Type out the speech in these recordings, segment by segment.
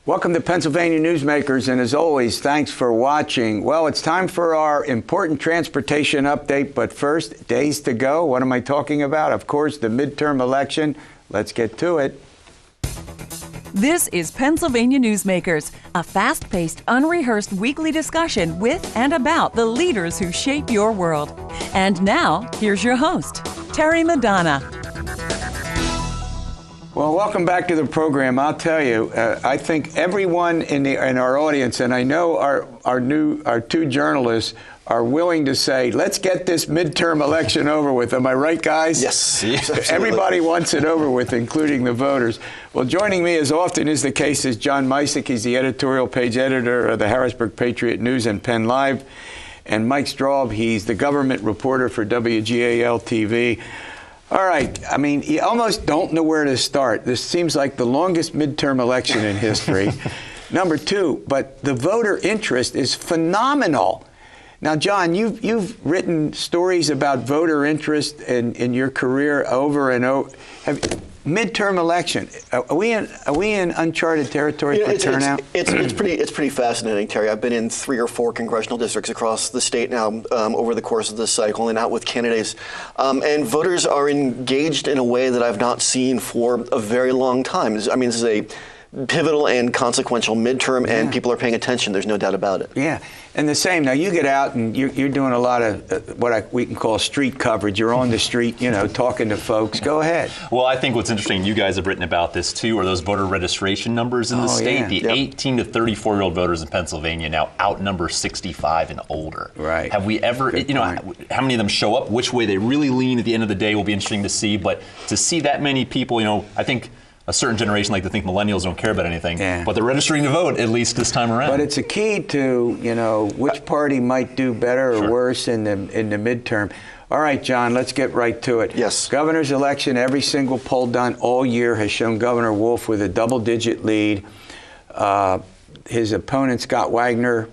Welcome to Pennsylvania Newsmakers, and as always, thanks for watching. Well, it's time for our important transportation update, but first, days to go. What am I talking about? Of course, the midterm election. Let's get to it. This is Pennsylvania Newsmakers, a fast-paced, unrehearsed weekly discussion with and about the leaders who shape your world. And now, here's your host, Terry Madonna. Well, welcome back to the program. I'll tell you, I think everyone in our audience, and I know our two journalists, are willing to say, let's get this midterm election over with. Am I right, guys? Yes. Everybody wants it over with, including the voters. Well, joining me, as often is the case, is John Micek. He's the Editorial Page Editor of the Harrisburg Patriot News and PennLive. And Mike Straub, he's the government reporter for WGAL TV. All right. I mean, you almost don't know where to start. This seems like the longest midterm election in history. Number two, but the voter interest is phenomenal. Now, John, you've written stories about voter interest in your career over and over. Midterm election. Are we in uncharted territory for turnout? It's pretty fascinating, Terry. I've been in 3 or 4 congressional districts across the state now over the course of this cycle, and out with candidates. And voters are engaged in a way that I've not seen for a very long time. I mean, this is a pivotal and consequential midterm, and people are paying attention. There's no doubt about it. Yeah, and the same. Now, you get out and you're doing a lot of we can call street coverage. You're on the street, talking to folks. Go ahead. Well, I think what's interesting, you guys have written about this too, are those voter registration numbers in the state. Yeah. The 18 to 34-year-old voters in Pennsylvania now outnumber 65 and older. Right. Have we ever, how many of them show up? Which way they really lean at the end of the day will be interesting to see. But to see that many people, I think a certain generation like to think millennials don't care about anything, but they're registering to vote at least this time around. But it's a key to, which party might do better or worse in the midterm. All right, John, let's get right to it. Yes. Governor's election, every single poll done all year has shown Governor Wolf with a double-digit lead. His opponent, Scott Wagner,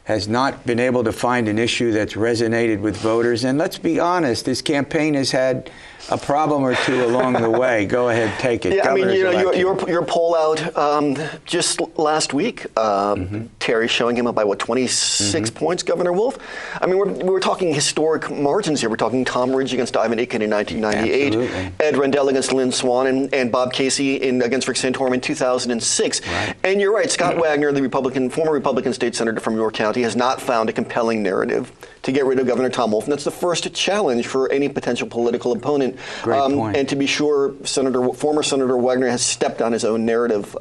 has not been able to find an issue that's resonated with voters. And let's be honest, his campaign has had a problem or two along the way. Go ahead, take it. Yeah, I mean, your poll out just last week, Terry, showing him up by 26 points, Governor Wolf. I mean, we're talking historic margins here. We're talking Tom Ridge against Ivan Aiken in 1998, Absolutely. Ed Rendell against Lynn Swan, and Bob Casey against Rick Santorum in 2006. Right. And you're right, Scott Wagner, the former Republican state senator from York County, has not found a compelling narrative to get rid of Governor Tom Wolf. And that's the first challenge for any potential political opponent. Great point. And to be sure, former Senator Wagner has stepped on his own narrative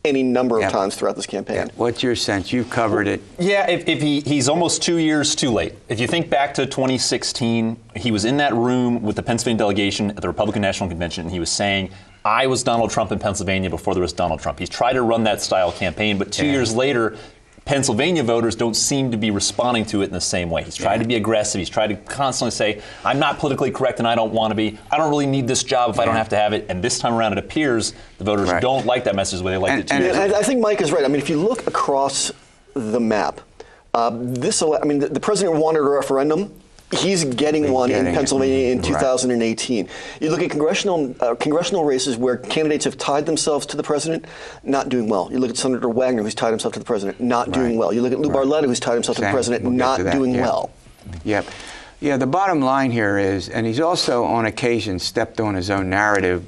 any number of times throughout this campaign. Yeah. What's your sense? You've covered it. Yeah, if he's almost 2 years too late. If you think back to 2016, he was in that room with the Pennsylvania delegation at the Republican National Convention, and he was saying, I was Donald Trump in Pennsylvania before there was Donald Trump. He's tried to run that style campaign, but 2 years later, Pennsylvania voters don't seem to be responding to it in the same way. He's tried to be aggressive. He's tried to constantly say, I'm not politically correct and I don't want to be. I don't really need this job if I don't have to have it. And this time around, it appears the voters don't like that message the way they liked it 2 years ago. I think Mike is right. I mean, if you look across the map, the president wanted a referendum. He's getting one in Pennsylvania in 2018. You look at congressional races where candidates have tied themselves to the president, not doing well. You look at Senator Wagner, who's tied himself to the president, not doing well. You look at Lou Barletta, who's tied himself to the president, not doing well. Yep. Yeah, the bottom line here is, and he's also on occasion stepped on his own narrative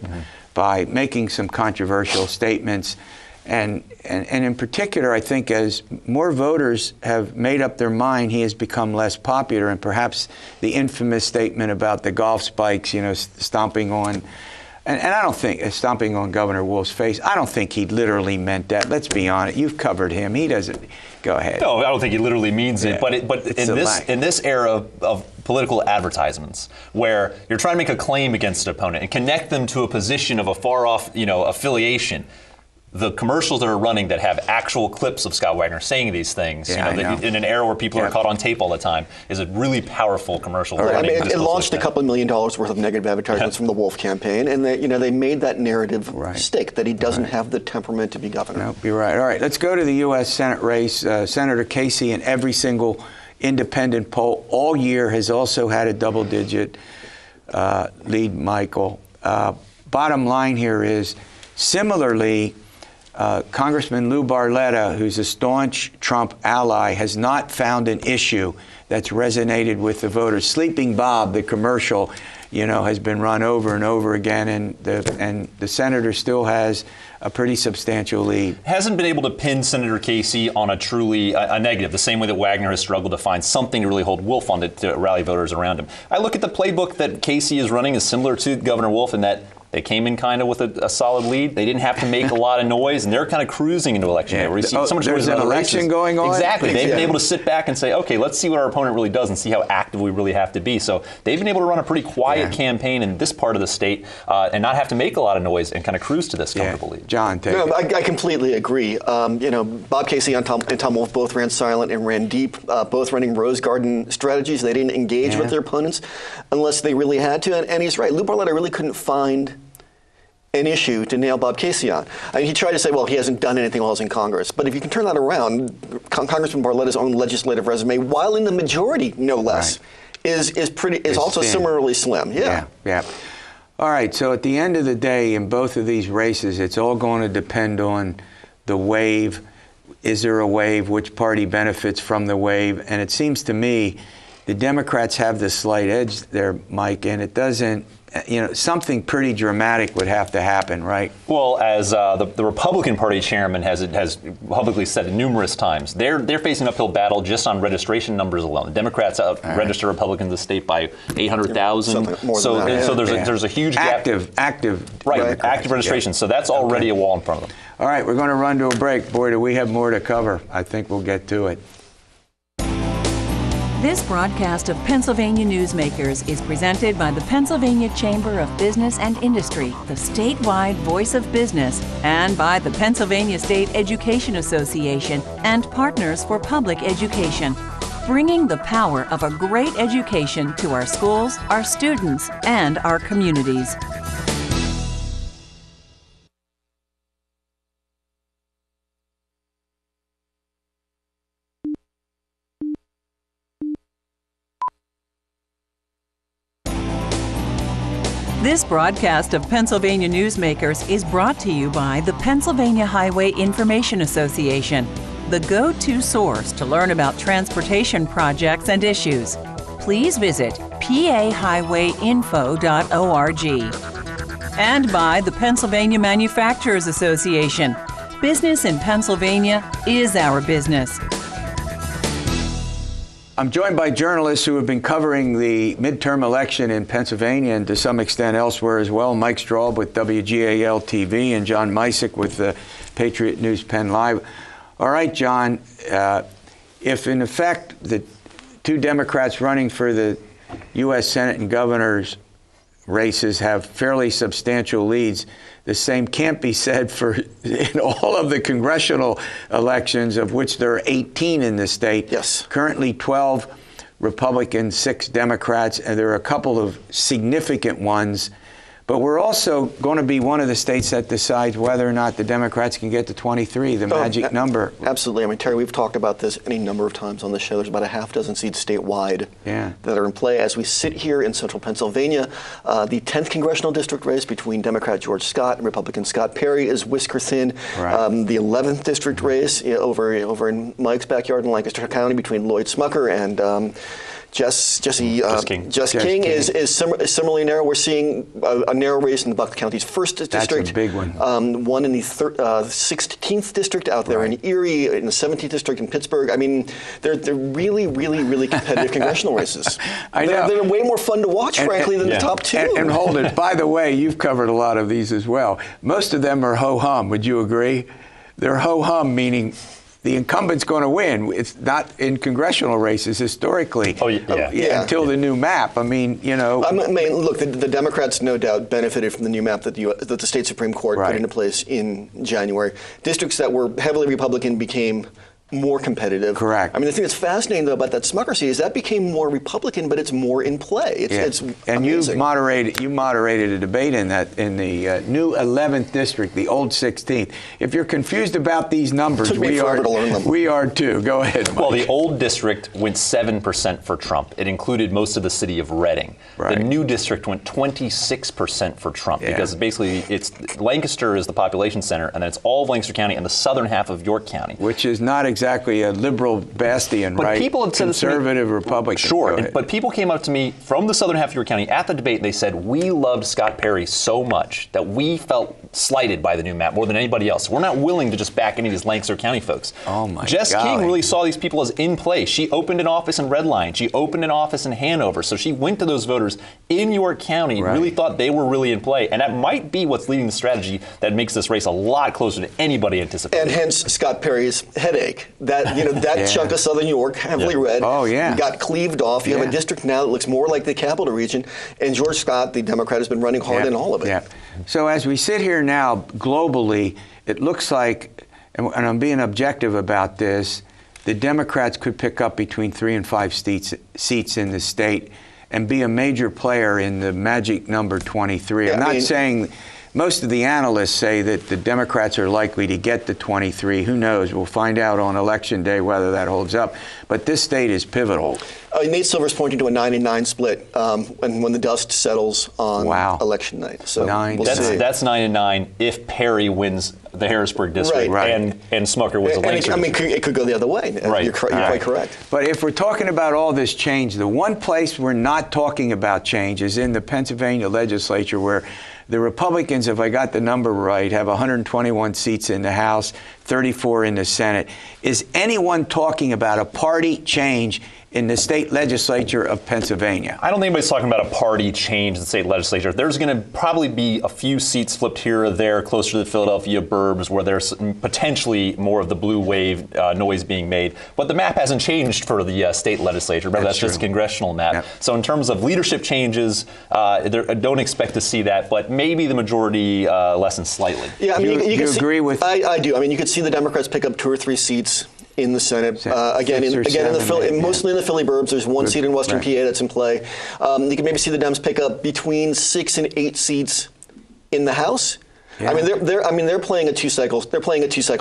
by making some controversial statements. And in particular, I think as more voters have made up their mind, he has become less popular. And perhaps the infamous statement about the golf spikes, stomping on, and I don't think, stomping on Governor Wolf's face, I don't think he literally meant that. Let's be honest. You've covered him. He doesn't. Go ahead. No, I don't think he literally means it. But in this era of political advertisements, where you're trying to make a claim against an opponent and connect them to a position of a far-off, affiliation, the commercials that are running that have actual clips of Scott Wagner saying these things, in an era where people are caught on tape all the time, is a really powerful commercial. Right. I mean, it launched a couple $1 million worth of negative advertisements from the Wolf campaign, and they made that narrative stick that he doesn't have the temperament to be governor. Nope, you're right. All right, let's go to the U.S. Senate race. Senator Casey, in every single independent poll all year, has also had a double-digit lead, Michael. Bottom line here is, similarly, Congressman Lou Barletta, who's a staunch Trump ally, has not found an issue that's resonated with the voters. Sleeping Bob, the commercial, has been run over and over again, and the senator still has a pretty substantial lead. Hasn't been able to pin Senator Casey on a truly a negative, the same way that Wagner has struggled to find something to really hold Wolf on to rally voters around him. I look at the playbook that Casey is running is similar to Governor Wolf in that they came in kind of with a solid lead. They didn't have to make a lot of noise, and they're kind of cruising into election day. Where you see so much there's an election going on? Exactly. They've been able to sit back and say, okay, let's see what our opponent really does and see how active we really have to be. So they've been able to run a pretty quiet campaign in this part of the state and not have to make a lot of noise and kind of cruise to this comfortable lead. John, take it. I completely agree. Bob Casey and Tom Wolf both ran silent and ran deep, both running rose garden strategies. They didn't engage with their opponents unless they really had to. And he's right. Lou Barletta really couldn't find an issue to nail Bob Casey on. I mean, he tried to say, well, he hasn't done anything while he's in Congress. But if you can turn that around, Congressman Barletta's own legislative resume, while in the majority, no less, is also thin. Similarly slim. Yeah. All right, so at the end of the day, in both of these races, it's all going to depend on the wave. Is there a wave? Which party benefits from the wave? And it seems to me the Democrats have the slight edge there, Mike, and it doesn't, something pretty dramatic would have to happen, right? Well, as the Republican Party chairman has publicly said numerous times, they're facing an uphill battle just on registration numbers alone. The Democrats register Republicans in the state by 800,000. So there's a huge gap. Active registration. Yeah. So that's already a wall in front of them. All right, we're going to run to a break. Boy, do we have more to cover. I think we'll get to it. This broadcast of Pennsylvania Newsmakers is presented by the Pennsylvania Chamber of Business and Industry, the statewide voice of business, and by the Pennsylvania State Education Association and Partners for Public Education, bringing the power of a great education to our schools, our students, and our communities. This broadcast of Pennsylvania Newsmakers is brought to you by the Pennsylvania Highway Information Association, the go-to source to learn about transportation projects and issues. Please visit pahighwayinfo.org. And by the Pennsylvania Manufacturers Association. Business in Pennsylvania is our business. I'm joined by journalists who have been covering the midterm election in Pennsylvania and to some extent elsewhere as well. Mike Straub with WGAL TV and John Micek with the Patriot News PennLive. All right, John, if in effect the two Democrats running for the U.S. Senate and governor's races have fairly substantial leads, the same can't be said for in all of the congressional elections, of which there are 18 in the state. Yes. Currently 12 Republicans, 6 Democrats, and there are a couple of significant ones. But we're also going to be one of the states that decides whether or not the Democrats can get to 23, the magic number. Absolutely. I mean, Terry, we've talked about this any number of times on the show. There's about a half dozen seats statewide that are in play. As we sit here in central Pennsylvania, the 10th congressional district race between Democrat George Scott and Republican Scott Perry is whisker thin. Right. The 11th district race over in Mike's backyard in Lancaster County between Lloyd Smucker and Jess King is similarly narrow. We're seeing a narrow race in the Bucks County's 1st district. That's a big one. One in the 16th district out there in Erie, in the 17th district in Pittsburgh. I mean, they're really, really, really competitive congressional races. I know. They're way more fun to watch, frankly, than the top two. And hold it. By the way, you've covered a lot of these as well. Most of them are ho-hum. Would you agree? They're ho-hum, meaning the incumbent's going to win. It's not in congressional races historically. Until the new map. I mean, look, the Democrats no doubt benefited from the new map that the state Supreme Court put into place in January. Districts that were heavily Republican became more competitive. Correct. I mean, the thing that's fascinating, though, about that Smucker seat is that became more Republican, but it's more in play. It's and amazing. you moderated a debate in the new 11th district, the old 16th. If you're confused about these numbers, we are too. Go ahead, Mike. Well, the old district went 7% for Trump. It included most of the city of Reading. Right. The new district went 26% for Trump because basically it's Lancaster is the population center, and then it's all of Lancaster County and the southern half of York County, which is not exactly a liberal bastion, but right? People had said conservative Republican. Sure, but people came up to me from the southern half of York County at the debate. They said, we loved Scott Perry so much that we felt slighted by the new map more than anybody else. We're not willing to just back any of these Lancaster County folks. Oh, my Jess golly. King really saw these people as in play. She opened an office in Red Line. She opened an office in Hanover. So she went to those voters in York County and really thought they were really in play. And that might be what's leading the strategy that makes this race a lot closer to anybody anticipated. And hence Scott Perry's headache. That chunk of Southern York, heavily red, got cleaved off. You have a district now that looks more like the Capital Region, and George Scott, the Democrat, has been running hard in all of it. Yeah. So as we sit here now, globally, it looks like, and I'm being objective about this, the Democrats could pick up between 3 and 5 seats in the state and be a major player in the magic number 23. I'm not saying. Most of the analysts say that the Democrats are likely to get the 23. Who knows? We'll find out on Election Day whether that holds up. But this state is pivotal. Nate Silver's pointing to a 9-9 split when the dust settles on Election night. So we'll see. That's 9-9 if Perry wins the Harrisburg district and Smucker wins the Lancaster. I mean, it could go the other way. You're quite correct. But if we're talking about all this change, the one place we're not talking about change is in the Pennsylvania legislature, where the Republicans, if I got the number right, have 121 seats in the House, 34 in the Senate. Is anyone talking about a party change in the state legislature of Pennsylvania? I don't think anybody's talking about a party change in the state legislature. There's going to probably be a few seats flipped here or there closer to the Philadelphia burbs where there's potentially more of the blue wave noise being made. But the map hasn't changed for the state legislature. Remember, that's just a congressional map. Yep. So in terms of leadership changes, don't expect to see that, but maybe the majority lessens slightly. Yeah, I mean, you can agree with? I do. I mean, you could see the Democrats pick up 2 or 3 seats in the Senate. Mostly in the Philly burbs. There's 1 seat in Western PA that's in play. You can maybe see the Dems pick up between 6 and 8 seats in the House. Yeah. I mean, they're playing a two-cycle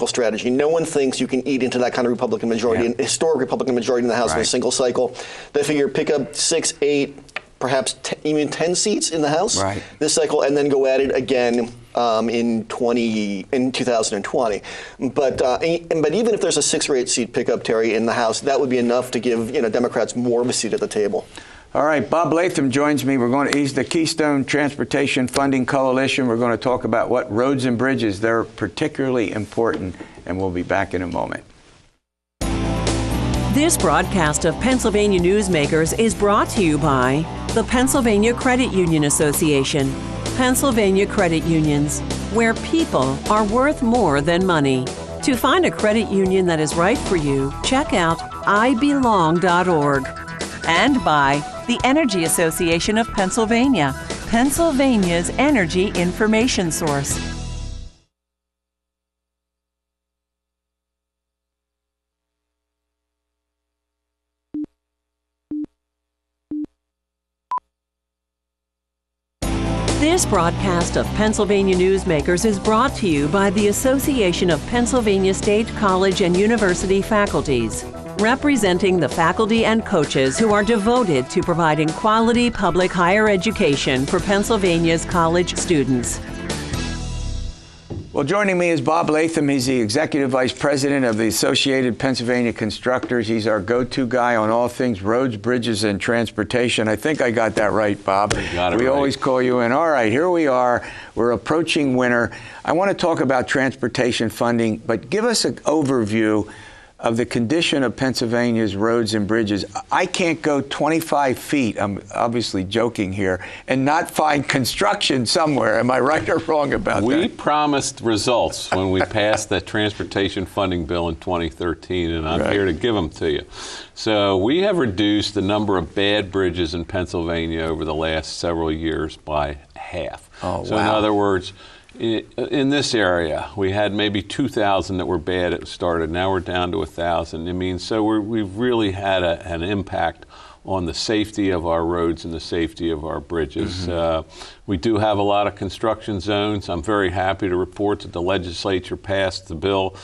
strategy. No one thinks you can eat into that kind of Republican majority, historic Republican majority in the House in a single cycle. They figure pick up 6, 8, perhaps even 10 seats in the House this cycle, and then go at it again in 2020. But even if there's a 6 or 8 seat pickup, Terry, in the House, that would be enough to give Democrats more of a seat at the table. All right, Bob Latham joins me. He's the Keystone Transportation Funding Coalition. We're going to talk about what roads and bridges, they're particularly important, and we'll be back in a moment. This broadcast of Pennsylvania Newsmakers is brought to you by the Pennsylvania Credit Union Association. Pennsylvania Credit Unions, where people are worth more than money. To find a credit union that is right for you, check out ibelong.org. And by the Energy Association of Pennsylvania, Pennsylvania's energy information source. This broadcast of Pennsylvania Newsmakers is brought to you by the Association of Pennsylvania State College and University Faculties, representing the faculty and coaches who are devoted to providing quality public higher education for Pennsylvania's college students. Well, joining me is Bob Latham. He's the Executive Vice President of the Associated Pennsylvania Constructors. He's our go-to guy on all things roads, bridges, and transportation. I think I got that right, Bob. You got it we right. always call you in. All right, here we are. We're approaching winter. I want to talk about transportation funding, but give us an overview of the condition of Pennsylvania's roads and bridges. I can't go 25 feet, I'm obviously joking here, and not find construction somewhere. Am I right or wrong about that? We promised results when we passed that transportation funding bill in 2013, and I'm here to give them to you. So we have reduced the number of bad bridges in Pennsylvania over the last several years by half. Oh, so wow. in other words, in this area, we had maybe 2,000 that were bad at the start, and now we're down to 1,000. I mean, so we've really had an impact on the safety of our roads and the safety of our bridges. We do have a lot of construction zones. I'm very happy to report that the legislature passed the bill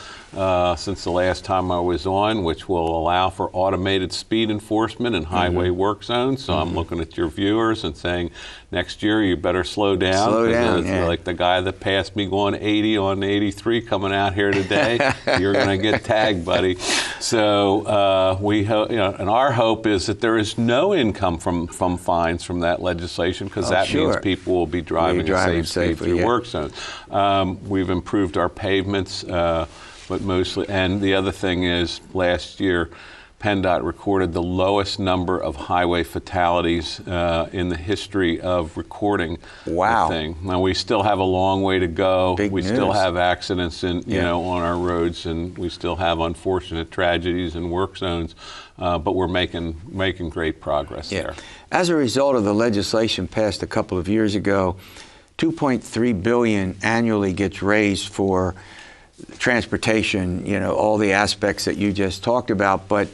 since the last time I was on, which will allow for automated speed enforcement in highway work zones. So I'm looking at your viewers and saying, next year you better slow down. Slow down, yeah. Like the guy that passed me going 80 on 83 coming out here today, you're going to get tagged, buddy. So and our hope is that there is no income from fines from that legislation, because that means people will be driving at safe speed through work zones. We've improved our pavements, but mostly, and the other thing is, last year PennDOT recorded the lowest number of highway fatalities in the history of recording the thing. Now, we still have a long way to go. We still have accidents on our roads, and we still have unfortunate tragedies in work zones, but we're making great progress there. As a result of the legislation passed a couple of years ago, $2.3 billion annually gets raised for transportation, all the aspects that you just talked about, but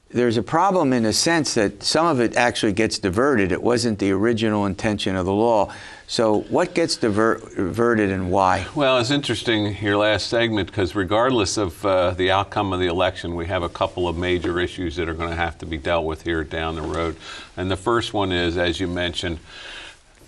there's a problem in the sense that some of it actually gets diverted. It wasn't the original intention of the law. So what gets diverted and why? Well, it's interesting, your last segment, because regardless of the outcome of the election, we have a couple of major issues that are going to have to be dealt with here down the road. And the first one is, as you mentioned,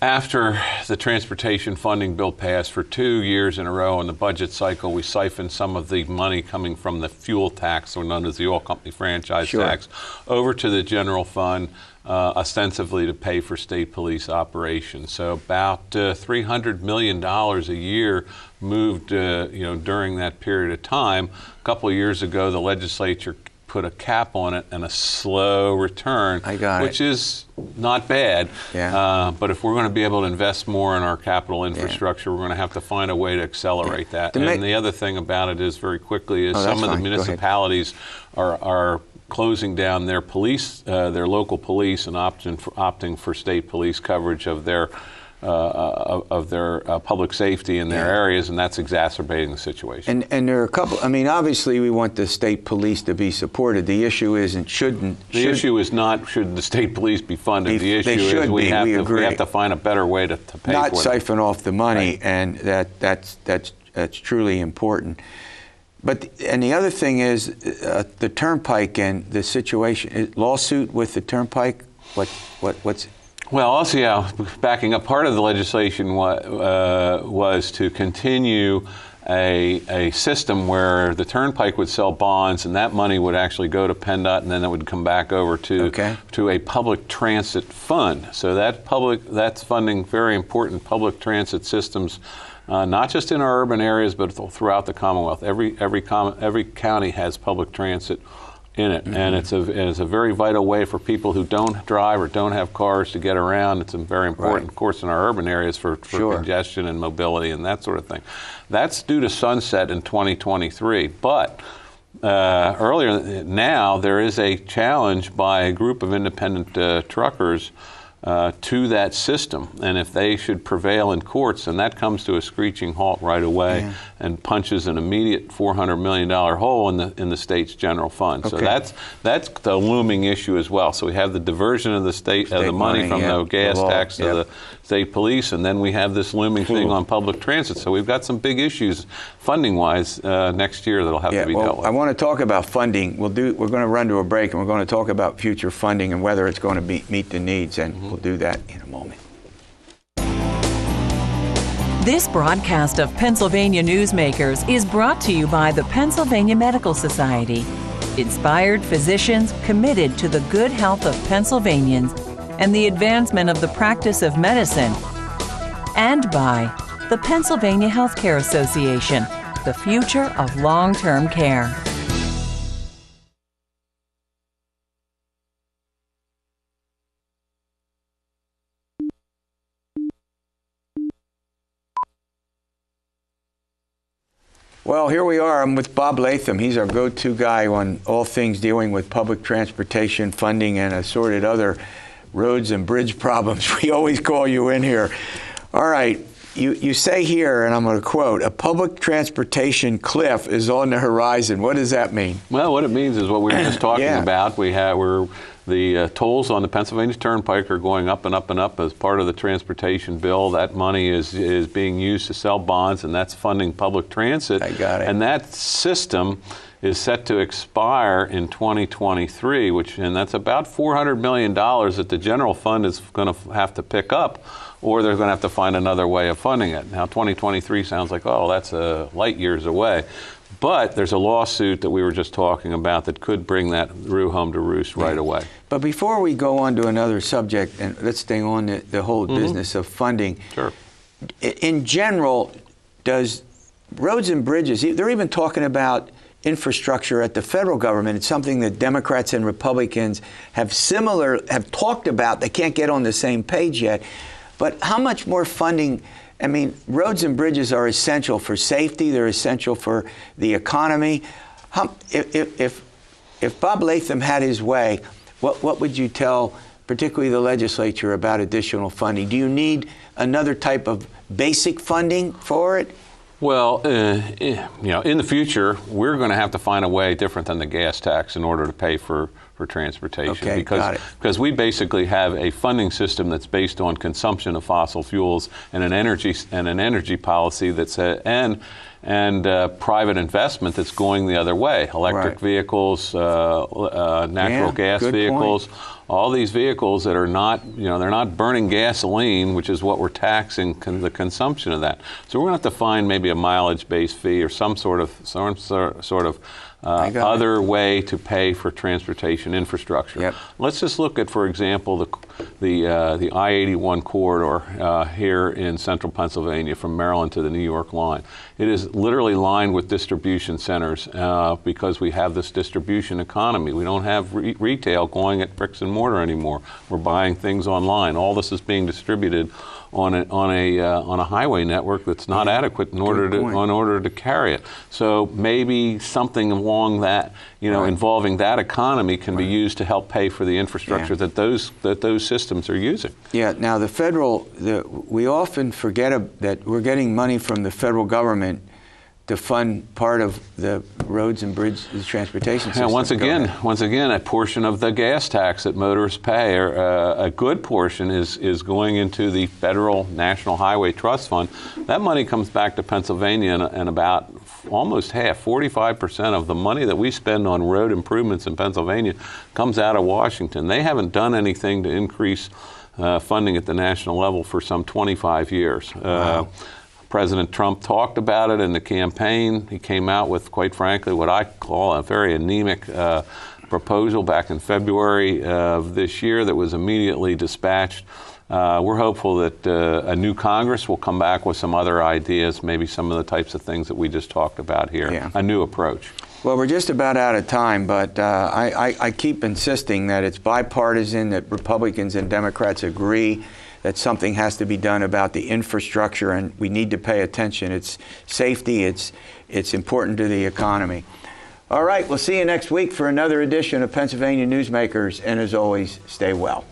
after the transportation funding bill passed for 2 years in a row in the budget cycle, we siphoned some of the money coming from the fuel tax, or known as the oil company franchise tax, over to the general fund, ostensibly to pay for state police operations. So about $300 million a year moved during that period of time. A couple of years ago, the legislature put a cap on it and a slow return, which is not bad. But if we're going to be able to invest more in our capital infrastructure, we're going to have to find a way to accelerate that. And the other thing about it is, very quickly, is some of the municipalities are closing down their police, their local police, and opting for state police coverage of their public safety in their areas, and that's exacerbating the situation. And there are a couple, obviously we want the state police to be supported. The issue isn't The issue is not should the state police be funded. The issue is we have to find a better way to pay for it. Not siphon off the money, and that's truly important. And the other thing is the Turnpike and the situation, lawsuit with the Turnpike, what's Well, also, backing up, part of the legislation was to continue a system where the Turnpike would sell bonds, and that money would actually go to PennDOT, and then it would come back over to a public transit fund. So that's funding very important public transit systems, not just in our urban areas, but throughout the Commonwealth. Every county has public transit in it, and it's a very vital way for people who don't drive or don't have cars to get around. It's very important, of course, in our urban areas for congestion and mobility and that sort of thing. That's due to sunset in 2023, but earlier now there is a challenge by a group of independent truckers to that system, and if they should prevail in courts, then that comes to a screeching halt right away and punches an immediate $400 million hole in the state's general fund. So that's the looming issue as well. So we have the diversion of the money from the gas tax to the state police, and then we have this looming thing on public transit. So we've got some big issues funding-wise next year that'll have to be dealt with. I want to talk about funding. We're going to run to a break, and we're going to talk about future funding and whether it's going to meet the needs, and we'll do that in a moment. This broadcast of Pennsylvania Newsmakers is brought to you by the Pennsylvania Medical Society, inspired physicians committed to the good health of Pennsylvanians and the advancement of the practice of medicine, and by the Pennsylvania Healthcare Association, the future of long-term care. Well, here we are. I'm with Bob Latham. He's our go-to guy on all things dealing with public transportation funding and assorted other roads and bridge problems. We always call you in here. All right. You say here, and I'm going to quote, a public transportation cliff is on the horizon. What does that mean? Well, what it means is what we were just talking about. The tolls on the Pennsylvania Turnpike are going up and up and up as part of the transportation bill. That money is being used to sell bonds, and that's funding public transit. I got it. And that system is set to expire in 2023, and that's about $400 million that the general fund is going to have to pick up, or they're going to have to find another way of funding it. Now, 2023 sounds like, oh, that's light years away. But there's a lawsuit that we were just talking about that could bring that rue home to roost right away. But before we go on to another subject, and let's stay on the whole business of funding. Sure. In general, does roads and bridges, they're even talking about infrastructure at the federal government. It's something that Democrats and Republicans have talked about. They can't get on the same page yet. But how much more funding? I mean, roads and bridges are essential for safety. They're essential for the economy. If Bob Latham had his way, what would you tell, particularly the legislature, about additional funding? Do you need another type of basic funding for it? Well, in the future, we're going to have to find a way different than the gas tax in order to pay for transportation. Okay, because we basically have a funding system that's based on consumption of fossil fuels and an energy policy that's and private investment that's going the other way. Electric vehicles, natural gas vehicles. Point. All these vehicles that are not, they're not burning gasoline, which is what we're taxing the consumption of that. So we're going to have to find maybe a mileage-based fee or some sort of other way to pay for transportation infrastructure. Yep. Let's just look at, for example, the I-81 corridor here in central Pennsylvania from Maryland to the New York line. It is literally lined with distribution centers because we have this distribution economy. We don't have retail going at bricks and mortar anymore. We're buying things online. All this is being distributed on a highway network that's not adequate in order to carry it. So maybe something along that, involving that economy can be used to help pay for the infrastructure that those systems are using. Yeah. Now we often forget that we're getting money from the federal government to fund part of the roads and bridges transportation system. Once again, a portion of the gas tax that motorists pay, or a good portion, is going into the federal National Highway Trust Fund. That money comes back to Pennsylvania, and about almost half, 45% of the money that we spend on road improvements in Pennsylvania comes out of Washington. They haven't done anything to increase funding at the national level for some 25 years. Wow. President Trump talked about it in the campaign. He came out with, quite frankly, what I call a very anemic proposal back in February of this year that was immediately dispatched. We're hopeful that a new Congress will come back with some other ideas, maybe some of the types of things that we just talked about here, a new approach. Well, we're just about out of time, but I keep insisting that it's bipartisan, that Republicans and Democrats agree that something has to be done about the infrastructure, and we need to pay attention. It's safety, it's important to the economy. All right, we'll see you next week for another edition of Pennsylvania Newsmakers, and as always, stay well.